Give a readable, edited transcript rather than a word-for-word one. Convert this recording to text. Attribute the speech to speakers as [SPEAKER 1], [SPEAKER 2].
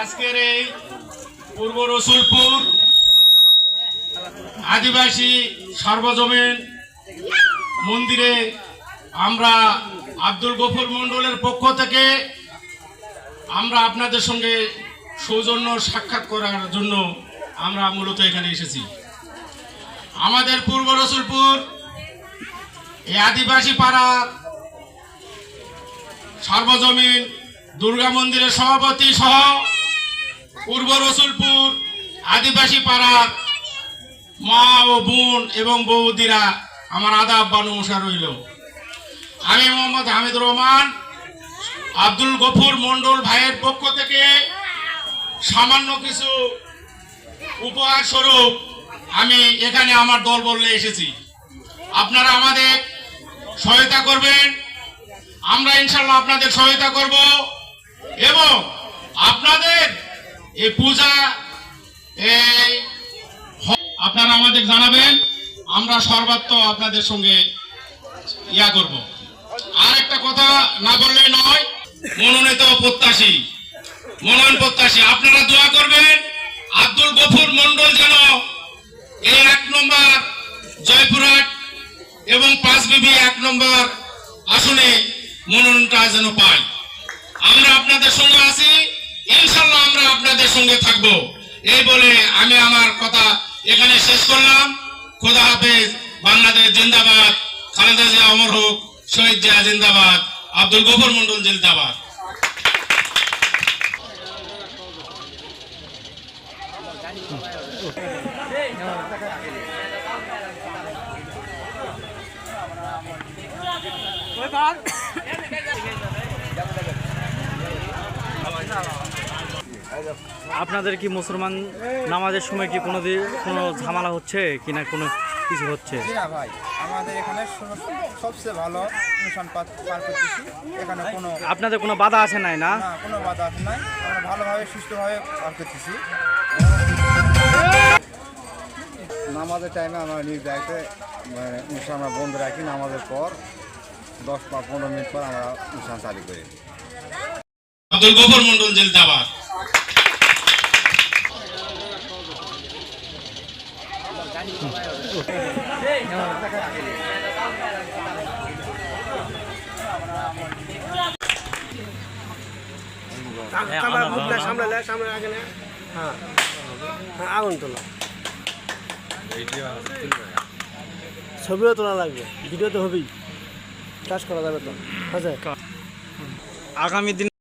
[SPEAKER 1] আজকের এই পূর্ব রসুলপুর আদিবাসী সর্বজনীন মন্দিরে আমরা আব্দুল গফুর মণ্ডলের পক্ষ থেকে আমরা আপনাদের সঙ্গে সৌজন্য সাক্ষাৎ করার জন্য আমরা মূলত এখানে এসেছি। আমাদের পূর্ব রসুলপুর এই আদিবাসী পাড়ার সর্বজনীন দুর্গা মন্দিরের সভাপতি সহ পূর্ব রসুলপুর আদিবাসী পাড়ার মা ও বোন এবং বৌদিরা আমার আদাব বা নমস্কার রইল। আমি মোহাম্মদ হামিদুর রহমান আব্দুল গফুর মণ্ডল ভাইয়ের পক্ষ থেকে সামান্য কিছু উপহার স্বরূপ আমি এখানে আমার দল বললে এসেছি। আপনারা আমাদের সহায়তা করবেন, আমরা ইনশাল্লাহ আপনাদের সহায়তা করব এবং আপনাদের এই পূজা আপনারা আমাদের জানাবেন, আমরা সর্বাত্ম আপনাদের সঙ্গে করব। আর একটা কথা না বললে নয়, মনোনীত প্রত্যাশী মনোনয়ন প্রত্যাশী আপনারা দোয়া করবেন আব্দুল গফুর মণ্ডল যেন এই 1 নম্বর জয়পুরহাট এবং 5 বিবি 1 নম্বর আসনে মনোনয়নটা যেন পায়। আমরা আপনাদের সঙ্গে আছি, ইনশাল্লাহ আমরা আপনাদের সঙ্গে থাকব। এই বলে আমি আমার কথা এখানে শেষ করলাম। খোদা হাফেজ। বাংলাদেশ জিন্দাবাদ। খালেদা জিয়া অমর হোক। শহীদ জিয়া জিন্দাবাদ। আব্দুল গফুর মণ্ডল জিন্দাবাদ।
[SPEAKER 2] আপনাদের কি মুসলমান নামাজের সময় কি কোনো ঝামেলা হচ্ছে কিনা, কোনো কিছু হচ্ছে?
[SPEAKER 3] না ভাই, আমাদের এখানে সবচেয়ে ভালো অনুষ্ঠান পার করতেছি। এখানে কোনো
[SPEAKER 2] আপনাদের কোনো বাধা আছে নাই? না,
[SPEAKER 3] কোনো বাধা আছে নাই। আমরা ভালোভাবে সুস্থভাবে পার করতেছি। নামাজের টাইমে আমরা নিজ দায়িত্বে অনুষ্ঠান আমরা বন্ধ রাখি। নামাজের পর 10 বা 15 মিনিট পর আমরা অনুষ্ঠান চালু করি।
[SPEAKER 1] আব্দুল গফুর মণ্ডল জিন্দাবাদ।
[SPEAKER 4] আগুন তোলা, ছবিও তোলা লাগবে, ভিডিও তো হবেই, কাজ করা যাবে তো। আচ্ছা,
[SPEAKER 2] আগামী দিন